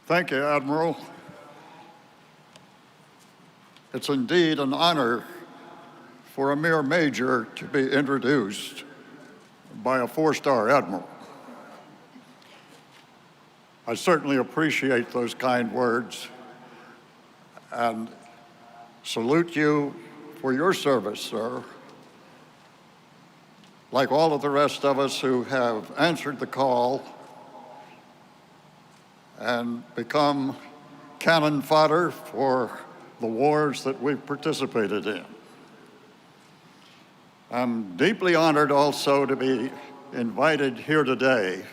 Thank you, Admiral. It's indeed an honor for a mere major to be introduced by a four-star admiral. I certainly appreciate those kind words and salute you for your service, sir. Like all of the rest of us who have answered the call and become cannon fodder for the wars that we've participated in. I'm deeply honored also to be invited here today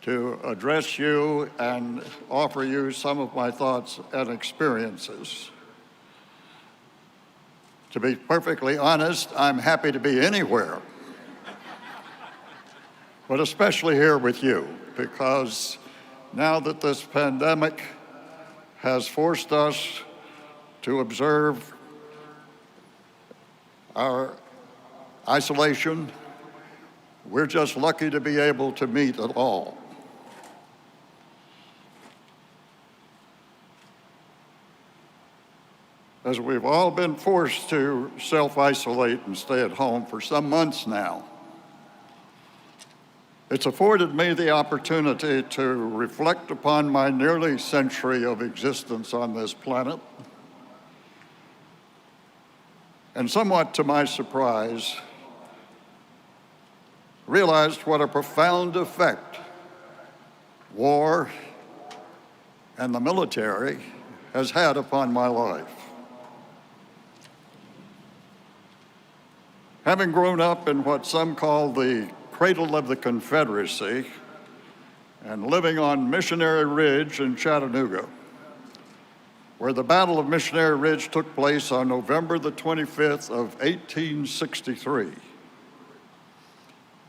to address you and offer you some of my thoughts and experiences. To be perfectly honest, I'm happy to be anywhere, but especially here with you, because now that this pandemic has forced us to observe our isolation, we're just lucky to be able to meet at all. As we've all been forced to self-isolate and stay at home for some months now, it's afforded me the opportunity to reflect upon my nearly century of existence on this planet. And somewhat to my surprise, realized what a profound effect war and the military has had upon my life. Having grown up in what some call the cradle of the Confederacy and living on Missionary Ridge in Chattanooga, where the Battle of Missionary Ridge took place on November the 25th of 1863,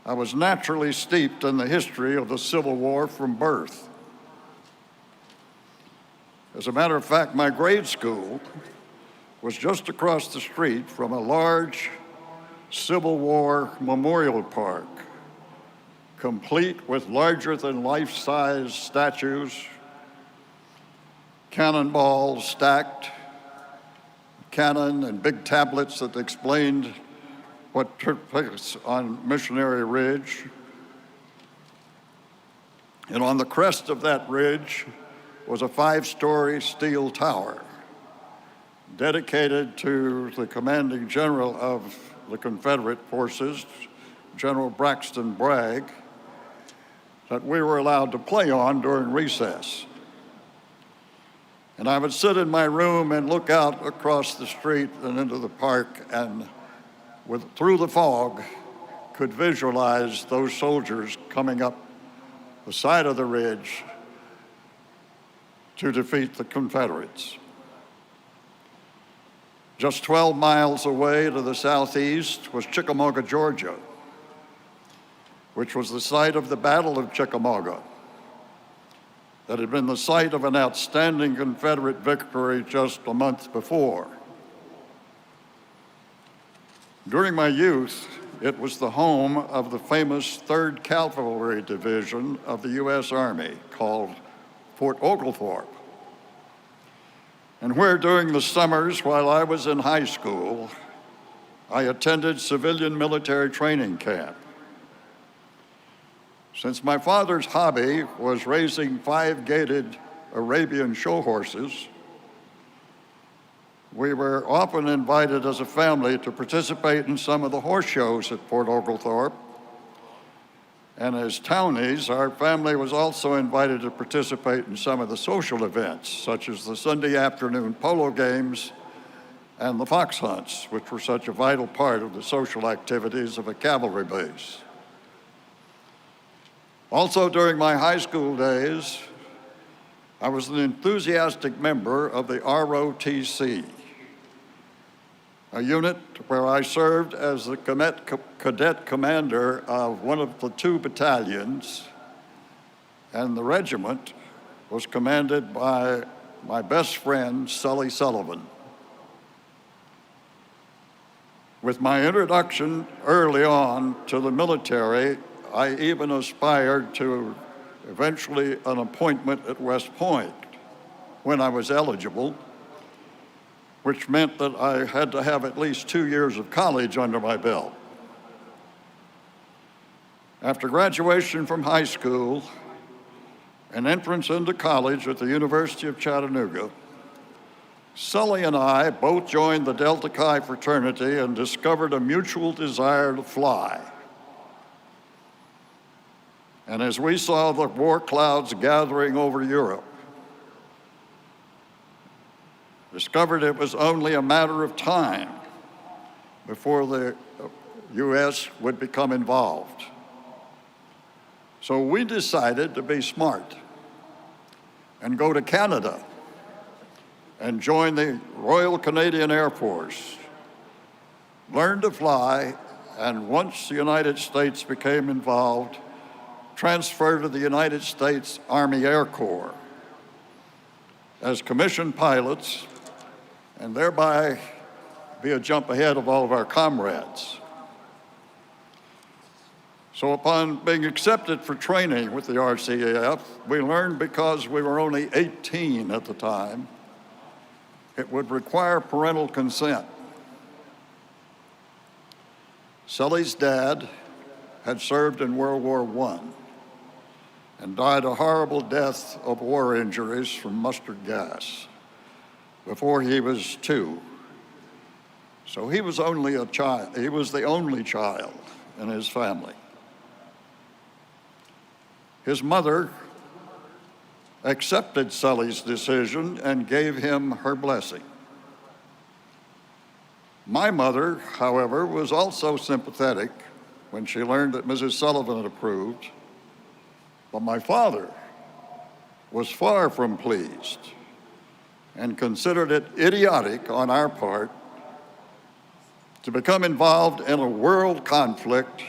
I was naturally steeped in the history of the Civil War from birth. As a matter of fact, my grade school was just across the street from a large Civil War memorial park, complete with larger-than-life-size statues, cannonballs stacked, cannon and big tablets that explained what took place on Missionary Ridge. And on the crest of that ridge was a 5-story steel tower dedicated to the commanding general of the Confederate forces, General Braxton Bragg, that we were allowed to play on during recess. And I would sit in my room and look out across the street and into the park, and through the fog, could visualize those soldiers coming up the side of the ridge to defeat the Confederates. Just 12 miles away to the southeast was Chickamauga, Georgia, which was the site of the Battle of Chickamauga, that had been the site of an outstanding Confederate victory just a month before. During my youth, it was the home of the famous 3rd Cavalry Division of the U.S. Army, called Fort Oglethorpe, and where during the summers while I was in high school, I attended civilian military training camp. Since my father's hobby was raising 5-gaited Arabian show horses, we were often invited as a family to participate in some of the horse shows at Fort Oglethorpe. And as townies, our family was also invited to participate in some of the social events, such as the Sunday afternoon polo games and the fox hunts, which were such a vital part of the social activities of a cavalry base. Also, during my high school days, I was an enthusiastic member of the ROTC, a unit where I served as the cadet commander of one of the 2 battalions, and the regiment was commanded by my best friend, Sully Sullivan. With my introduction early on to the military, I even aspired to eventually an appointment at West Point when I was eligible, which meant that I had to have at least 2 years of college under my belt. After graduation from high school and entrance into college at the University of Chattanooga, Sully and I both joined the Delta Chi fraternity and discovered a mutual desire to fly. And as we saw the war clouds gathering over Europe, discovered it was only a matter of time before the U.S. would become involved. So we decided to be smart and go to Canada and join the Royal Canadian Air Force, learn to fly, and once the United States became involved, transfer to the United States Army Air Corps as commissioned pilots, and thereby be a jump ahead of all of our comrades. So upon being accepted for training with the RCAF, we learned, because we were only 18 at the time, it would require parental consent. Sully's dad had served in World War I and died a horrible death of war injuries from mustard gas before he was 2. So he was only a child. He was the only child in his family. His mother accepted Sully's decision and gave him her blessing. My mother, however, was also sympathetic when she learned that Mrs. Sullivan had approved, but my father was far from pleased and considered it idiotic on our part to become involved in a world conflict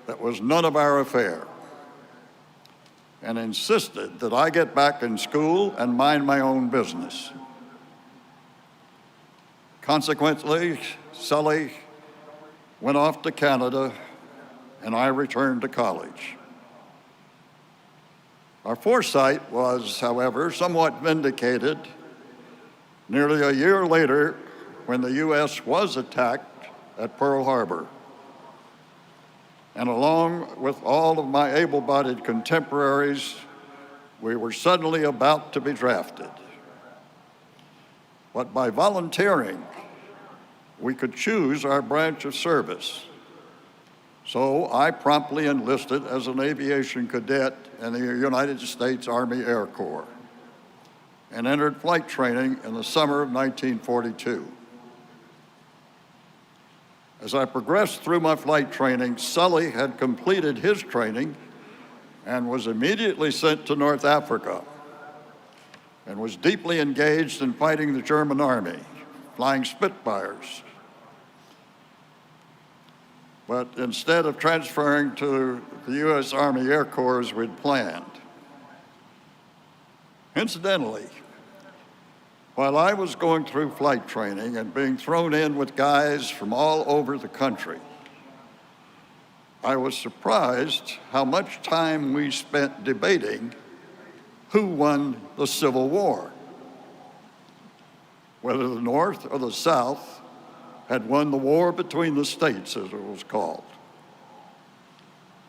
that was none of our affair, and insisted that I get back in school and mind my own business. Consequently, Sully went off to Canada, and I returned to college. Our foresight was, however, somewhat vindicated nearly a year later when the U.S. was attacked at Pearl Harbor. And along with all of my able-bodied contemporaries, we were suddenly about to be drafted. But by volunteering, we could choose our branch of service. So I promptly enlisted as an aviation cadet in the United States Army Air Corps and entered flight training in the summer of 1942. As I progressed through my flight training, Sully had completed his training and was immediately sent to North Africa and was deeply engaged in fighting the German army, flying Spitfires. But instead of transferring to the U.S. Army Air Corps as we'd planned. Incidentally, while I was going through flight training and being thrown in with guys from all over the country, I was surprised how much time we spent debating who won the Civil War, whether the North or the South had won the war between the states, as it was called.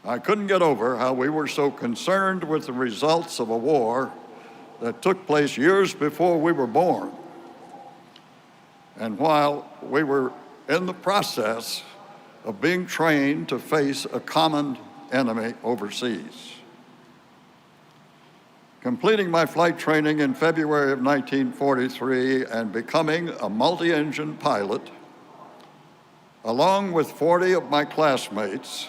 I couldn't get over how we were so concerned with the results of a war that took place years before we were born. And while we were in the process of being trained to face a common enemy overseas. Completing my flight training in February of 1943 and becoming a multi-engine pilot, along with 40 of my classmates,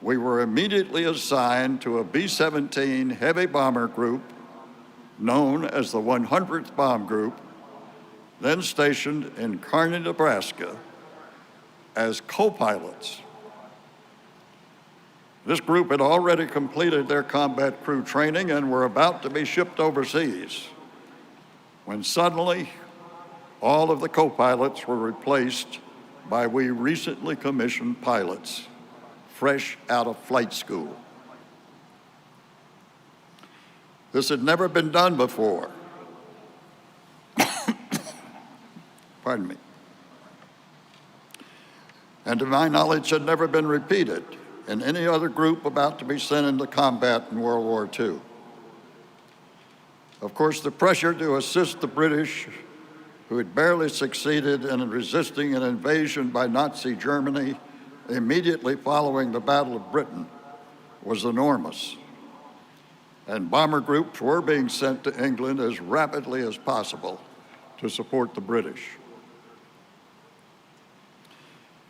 we were immediately assigned to a B-17 heavy bomber group known as the 100th Bomb Group, then stationed in Kearney, Nebraska, as co-pilots. This group had already completed their combat crew training and were about to be shipped overseas, when suddenly all of the co-pilots were replaced by we recently commissioned pilots, fresh out of flight school. This had never been done before. Pardon me. And to my knowledge, had never been repeated in any other group about to be sent into combat in World War II. Of course, the pressure to assist the British, who had barely succeeded in resisting an invasion by Nazi Germany immediately following the Battle of Britain, was enormous. And bomber groups were being sent to England as rapidly as possible to support the British.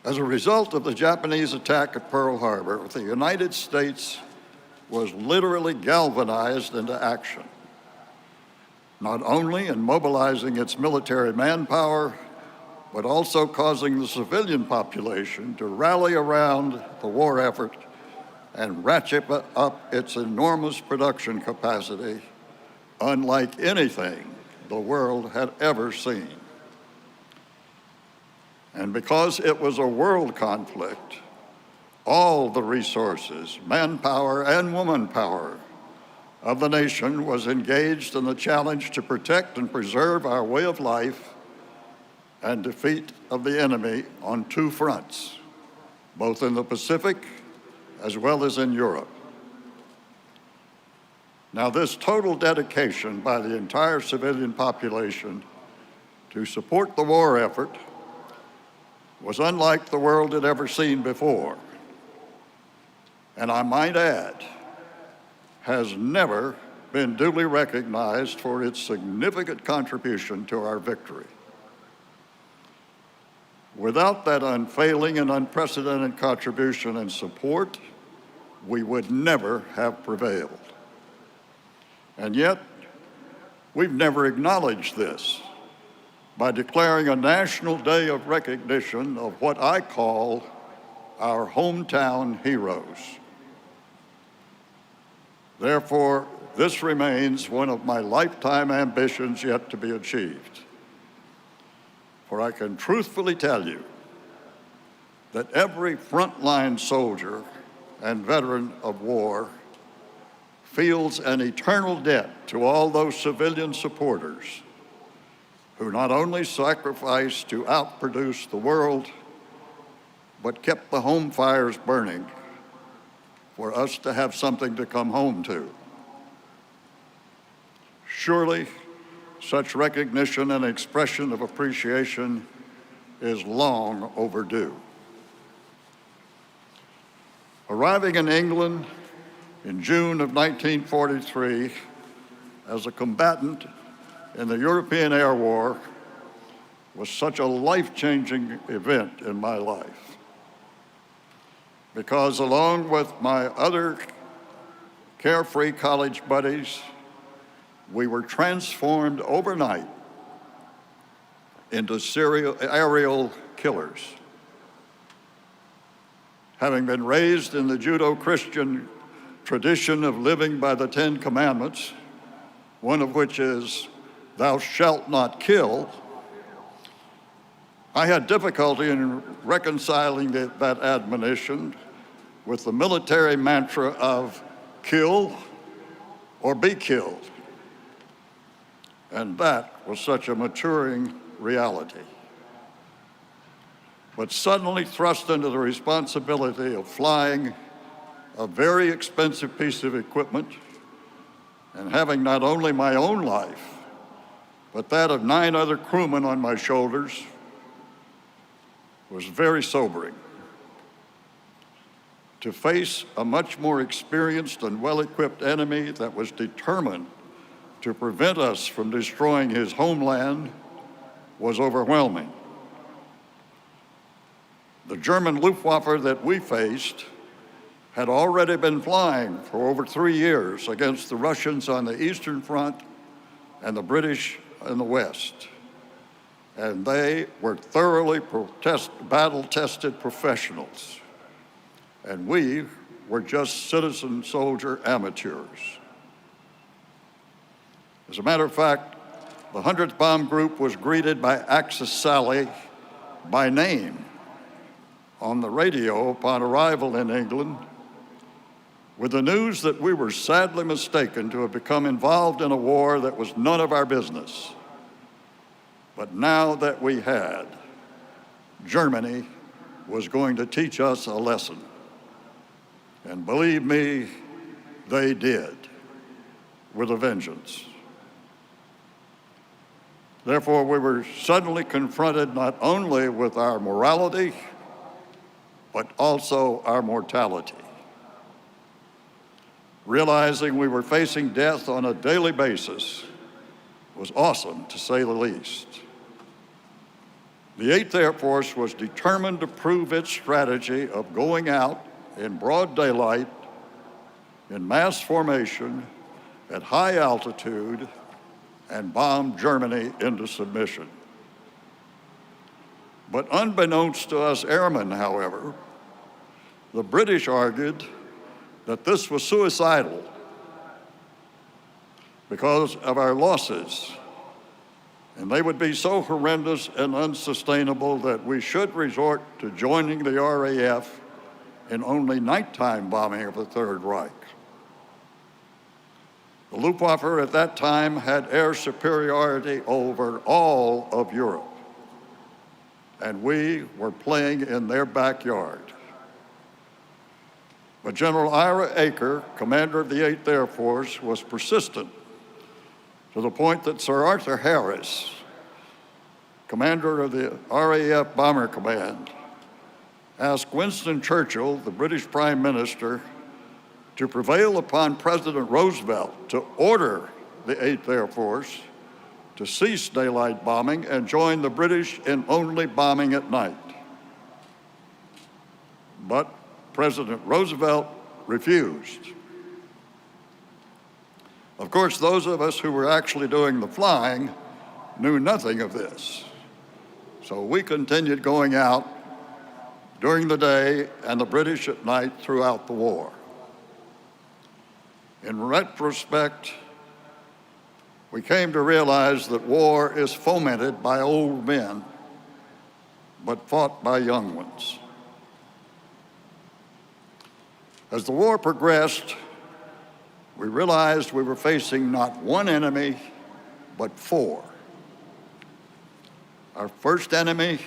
As a result of the Japanese attack at Pearl Harbor, the United States was literally galvanized into action, not only in mobilizing its military manpower, but also causing the civilian population to rally around the war effort and ratchet up its enormous production capacity, unlike anything the world had ever seen. And because it was a world conflict, all the resources, manpower and womanpower of the nation was engaged in the challenge to protect and preserve our way of life and defeat of the enemy on two fronts, both in the Pacific as well as in Europe. Now, this total dedication by the entire civilian population to support the war effort was unlike the world had ever seen before, and I might add, has never been duly recognized for its significant contribution to our victory. Without that unfailing and unprecedented contribution and support, we would never have prevailed. And yet, we've never acknowledged this by declaring a national day of recognition of what I call our hometown heroes. Therefore, this remains one of my lifetime ambitions yet to be achieved. For I can truthfully tell you that every frontline soldier and veteran of war feels an eternal debt to all those civilian supporters who not only sacrificed to outproduce the world, but kept the home fires burning for us to have something to come home to. Surely, such recognition and expression of appreciation is long overdue. Arriving in England in June of 1943 as a combatant in the European Air War was such a life-changing event in my life, because along with my other carefree college buddies, we were transformed overnight into serial aerial killers. Having been raised in the Judeo-Christian tradition of living by the Ten Commandments, one of which is, "Thou shalt not kill," I had difficulty in reconciling that admonition with the military mantra of kill or be killed. And that was such a maturing reality. But suddenly thrust into the responsibility of flying a very expensive piece of equipment and having not only my own life, but that of 9 other crewmen on my shoulders was very sobering. To face a much more experienced and well-equipped enemy that was determined to prevent us from destroying his homeland was overwhelming. The German Luftwaffe that we faced had already been flying for over 3 years against the Russians on the Eastern Front and the British in the West. And they were thoroughly battle-tested professionals. And we were just citizen soldier amateurs. As a matter of fact, the 100th Bomb Group was greeted by Axis Sally by name on the radio upon arrival in England, with the news that we were sadly mistaken to have become involved in a war that was none of our business. But now that we had, Germany was going to teach us a lesson. And believe me, they did, with a vengeance. Therefore, we were suddenly confronted not only with our morality, but also our mortality. Realizing we were facing death on a daily basis was awesome, to say the least. The 8th Air Force was determined to prove its strategy of going out in broad daylight, in mass formation, at high altitude, and bomb Germany into submission. But unbeknownst to us airmen, however, the British argued that this was suicidal because of our losses, and they would be so horrendous and unsustainable that we should resort to joining the RAF in only nighttime bombing of the Third Reich. The Luftwaffe at that time had air superiority over all of Europe, and we were playing in their backyard. But General Ira Aker, commander of the 8th Air Force, was persistent to the point that Sir Arthur Harris, commander of the RAF Bomber Command, asked Winston Churchill, the British Prime Minister, to prevail upon President Roosevelt to order the 8th Air Force to cease daylight bombing and join the British in only bombing at night. But President Roosevelt refused. Of course, those of us who were actually doing the flying knew nothing of this. So we continued going out during the day and the British at night throughout the war. In retrospect, we came to realize that war is fomented by old men, but fought by young ones. As the war progressed, we realized we were facing not one enemy, but 4. Our first enemy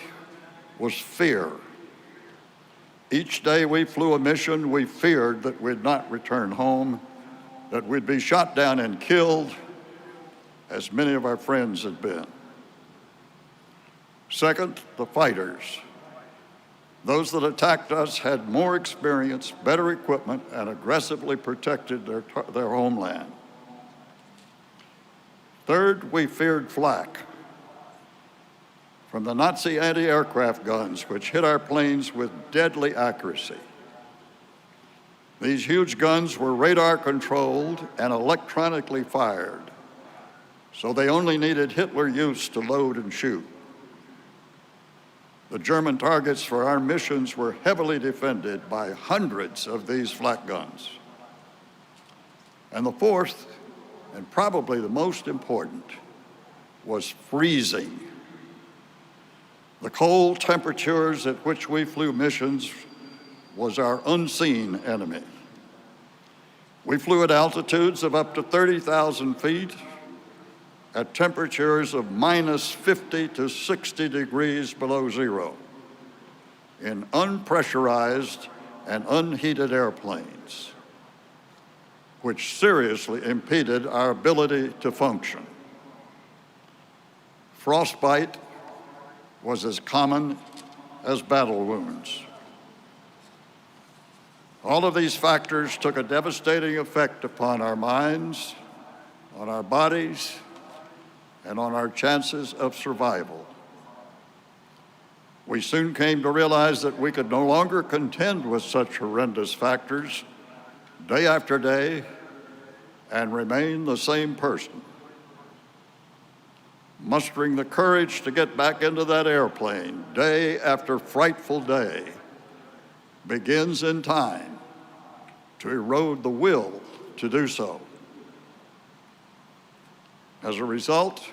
was fear. Each day we flew a mission, we feared that we'd not return home, that we'd be shot down and killed, as many of our friends had been. Second, the fighters. Those that attacked us had more experience, better equipment, and aggressively protected their homeland. Third, we feared flak from the Nazi anti-aircraft guns, which hit our planes with deadly accuracy. These huge guns were radar-controlled and electronically fired, so they only needed Hitler Youths to load and shoot. The German targets for our missions were heavily defended by hundreds of these flak guns. And the fourth, and probably the most important, was freezing. The cold temperatures at which we flew missions was our unseen enemy. We flew at altitudes of up to 30,000 feet, at temperatures of minus 50 to 60 degrees below zero, in unpressurized and unheated airplanes, which seriously impeded our ability to function. Frostbite was as common as battle wounds. All of these factors took a devastating effect upon our minds, on our bodies, and on our chances of survival. We soon came to realize that we could no longer contend with such horrendous factors day after day and remain the same person. Mustering the courage to get back into that airplane day after frightful day begins in time to erode the will to do so. As a result,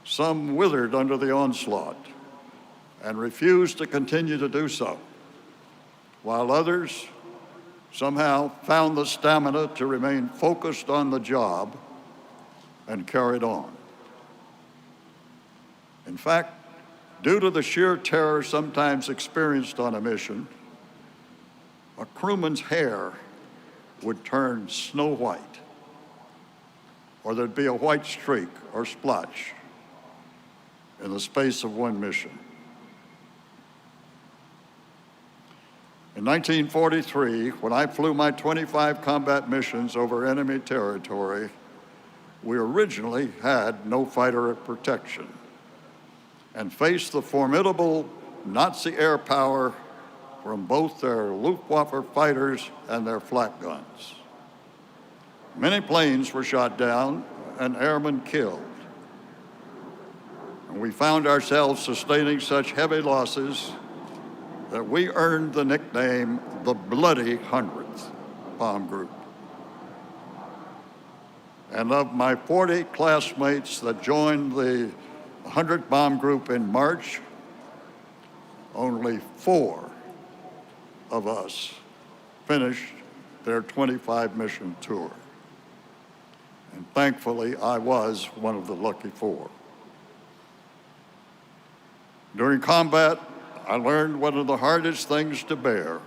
some withered under the onslaught and refused to continue to do so, while others, somehow found the stamina to remain focused on the job and carried on. In fact, due to the sheer terror sometimes experienced on a mission, a crewman's hair would turn snow white, or there'd be a white streak or splotch in the space of one mission. In 1943, when I flew my 25 combat missions over enemy territory, we originally had no fighter protection and faced the formidable Nazi air power from both their Luftwaffe fighters and their flak guns. Many planes were shot down and airmen killed. And we found ourselves sustaining such heavy losses that we earned the nickname the Bloody 100th Bomb Group. And of my 40 classmates that joined the 100th Bomb Group in March, only 4 of us finished their 25 mission tour. And thankfully, I was one of the lucky 4. During combat, I learned one of the hardest things to bear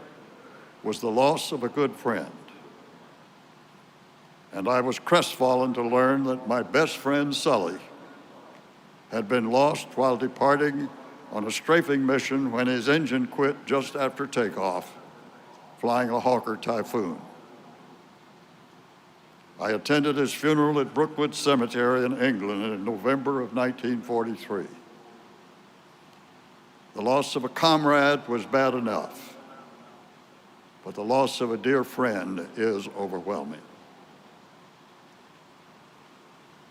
was the loss of a good friend. And I was crestfallen to learn that my best friend, Sully, had been lost while departing on a strafing mission when his engine quit just after takeoff, flying a Hawker Typhoon. I attended his funeral at Brookwood Cemetery in England in November of 1943. The loss of a comrade was bad enough, but the loss of a dear friend is overwhelming.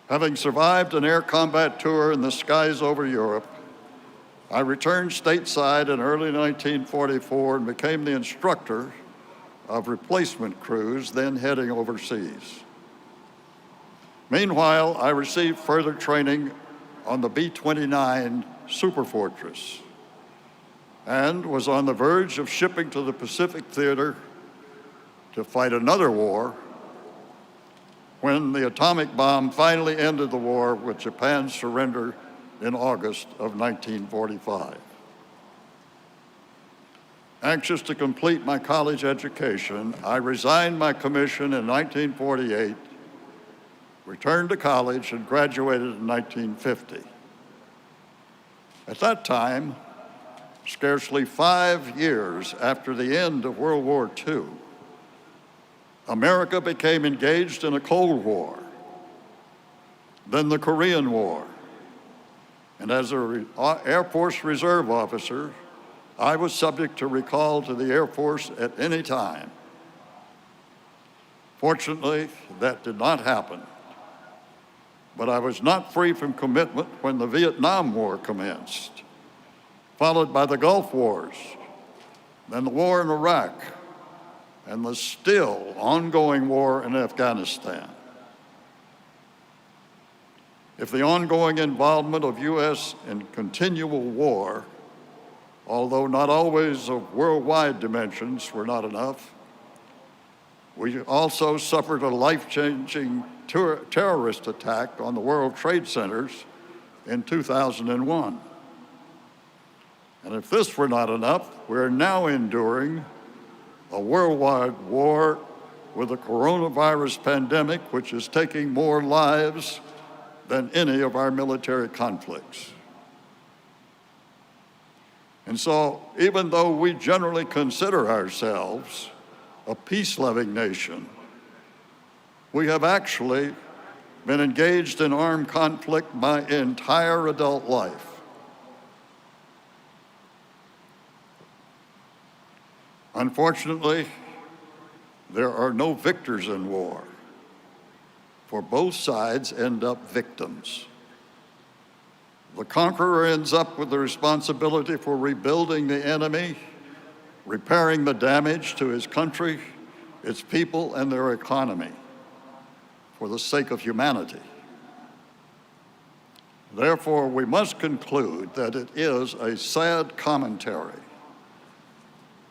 Having survived an air combat tour in the skies over Europe, I returned stateside in early 1944 and became the instructor of replacement crews then heading overseas. Meanwhile, I received further training on the B-29 Superfortress and was on the verge of shipping to the Pacific Theater to fight another war when the atomic bomb finally ended the war with Japan's surrender in August of 1945. Anxious to complete my college education, I resigned my commission in 1948, returned to college, and graduated in 1950. At that time, scarcely 5 years after the end of World War II, America became engaged in a Cold War, then the Korean War. And as an Air Force Reserve officer, I was subject to recall to the Air Force at any time. Fortunately, that did not happen. But I was not free from commitment when the Vietnam War commenced, followed by the Gulf Wars, then the war in Iraq, and the still ongoing war in Afghanistan. If the ongoing involvement of U.S. in continual war, although not always of worldwide dimensions, were not enough, we also suffered a life-changing terrorist attack on the World Trade Centers in 2001. And if this were not enough, we're now enduring a worldwide war with a coronavirus pandemic, which is taking more lives than any of our military conflicts. And so, even though we generally consider ourselves a peace-loving nation, we have actually been engaged in armed conflict my entire adult life. Unfortunately, there are no victors in war, for both sides end up victims. The conqueror ends up with the responsibility for rebuilding the enemy, repairing the damage to his country, its people, and their economy for the sake of humanity. Therefore, we must conclude that it is a sad commentary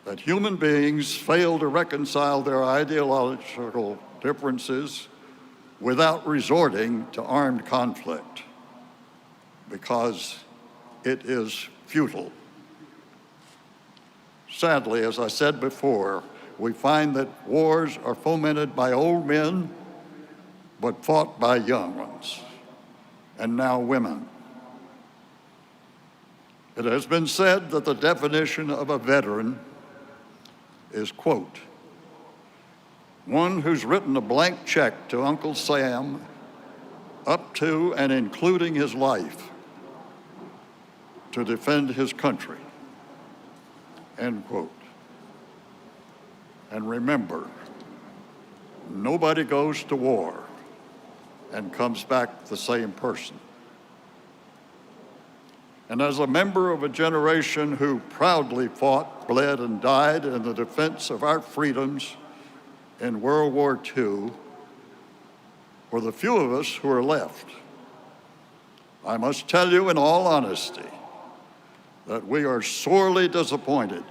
that human beings fail to reconcile their ideological differences without resorting to armed conflict, because it is futile. Sadly, as I said before, we find that wars are fomented by old men, but fought by young ones, and now women. It has been said that the definition of a veteran is, quote, one who's written a blank check to Uncle Sam up to and including his life to defend his country, end quote. And remember, nobody goes to war and comes back the same person. And as a member of a generation who proudly fought, bled, and died in the defense of our freedoms in World War II, for the few of us who are left, I must tell you in all honesty that we are sorely disappointed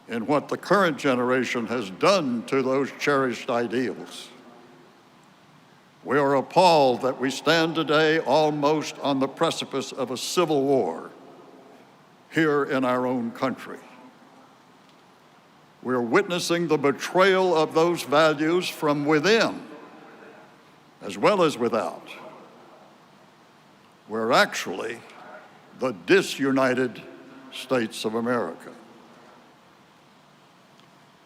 in what the current generation has done to those cherished ideals. We are appalled that we stand today almost on the precipice of a civil war here in our own country. We are witnessing the betrayal of those values from within as well as without. We're actually the disunited states of America.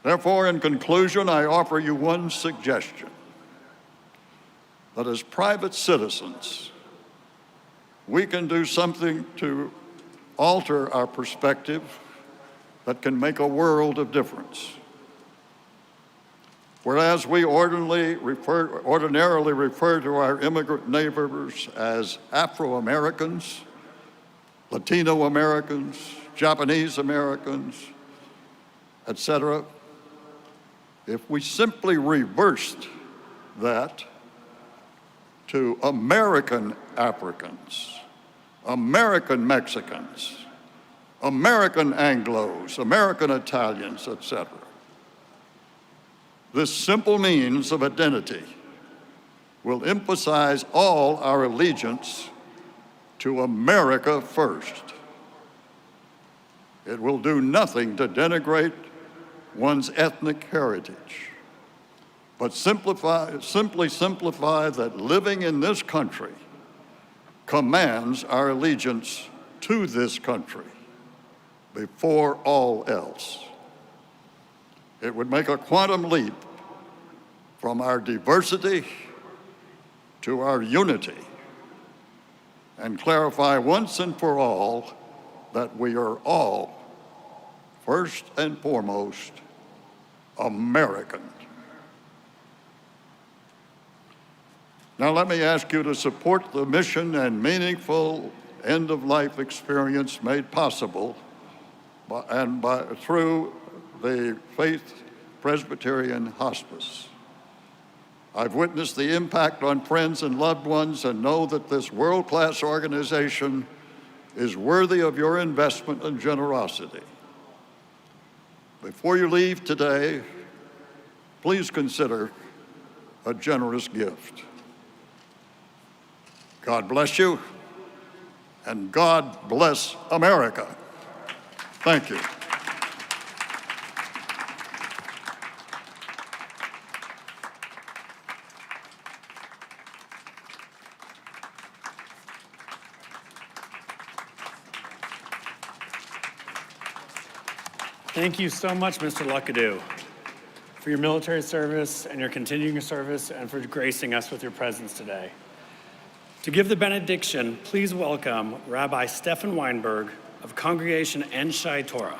Therefore, in conclusion, I offer you one suggestion, that as private citizens, we can do something to alter our perspective that can make a world of difference. Whereas we ordinarily refer to our immigrant neighbors as Afro-Americans, Latino Americans, Japanese Americans, etc., if we simply reversed that to American Africans, American Mexicans, American Anglos, American Italians, etc. This simple means of identity will emphasize all our allegiance to America first. It will do nothing to denigrate one's ethnic heritage, but simply simplify that living in this country commands our allegiance to this country before all else. It would make a quantum leap from our diversity to our unity and clarify once and for all that we are all, first and foremost, American. Now let me ask you to support the mission and meaningful end-of-life experience made possible through the Faith Presbyterian Hospice. I've witnessed the impact on friends and loved ones and know that this world-class organization is worthy of your investment and generosity. Before you leave today, please consider a generous gift. God bless you, and God bless America. Thank you. Thank you so much, Mr. Luckadoo, for your military service and your continuing service and for gracing us with your presence today. To give the benediction, please welcome Rabbi Stefan Weinberg of Congregation Enshai Torah.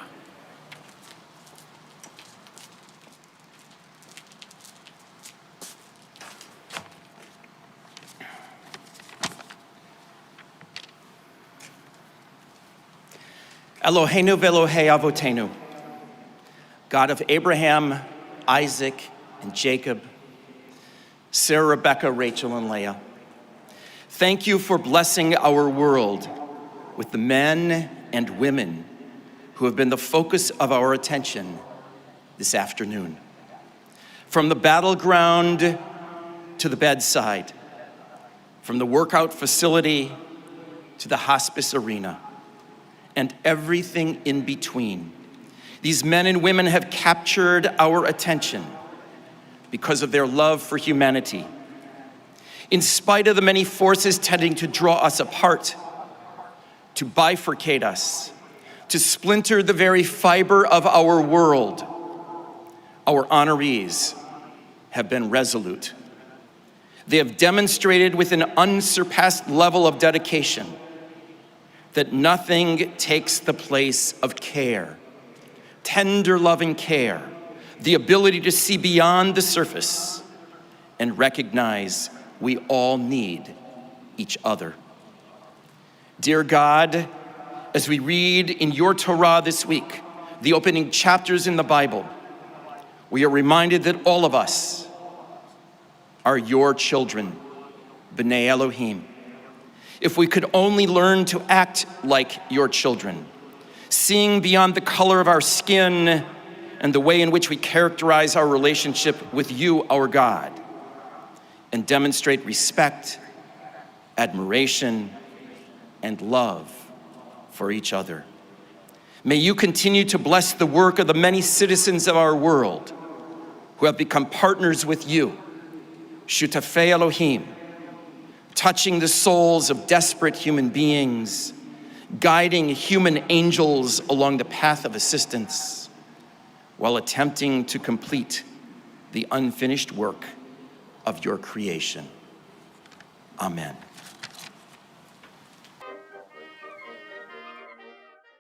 Eloheinu v'Elohei Avotenu, God of Abraham, Isaac, and Jacob, Sarah, Rebecca, Rachel, and Leah, thank you for blessing our world with the men and women who have been the focus of our attention this afternoon. From the battleground to the bedside, from the workout facility to the hospice arena, and everything in between. These men and women have captured our attention because of their love for humanity. In spite of the many forces tending to draw us apart, to bifurcate us, to splinter the very fiber of our world, our honorees have been resolute. They have demonstrated with an unsurpassed level of dedication that nothing takes the place of care, tender, loving care, the ability to see beyond the surface and recognize we all need each other. Dear God, as we read in your Torah this week, the opening chapters in the Bible, we are reminded that all of us are your children, B'nai Elohim. If we could only learn to act like your children, seeing beyond the color of our skin and the way in which we characterize our relationship with you, our God, and demonstrate respect, admiration, and love for each other. May you continue to bless the work of the many citizens of our world who have become partners with you, Shutafei Elohim, touching the souls of desperate human beings, guiding human angels along the path of assistance, while attempting to complete the unfinished work of your creation. Amen.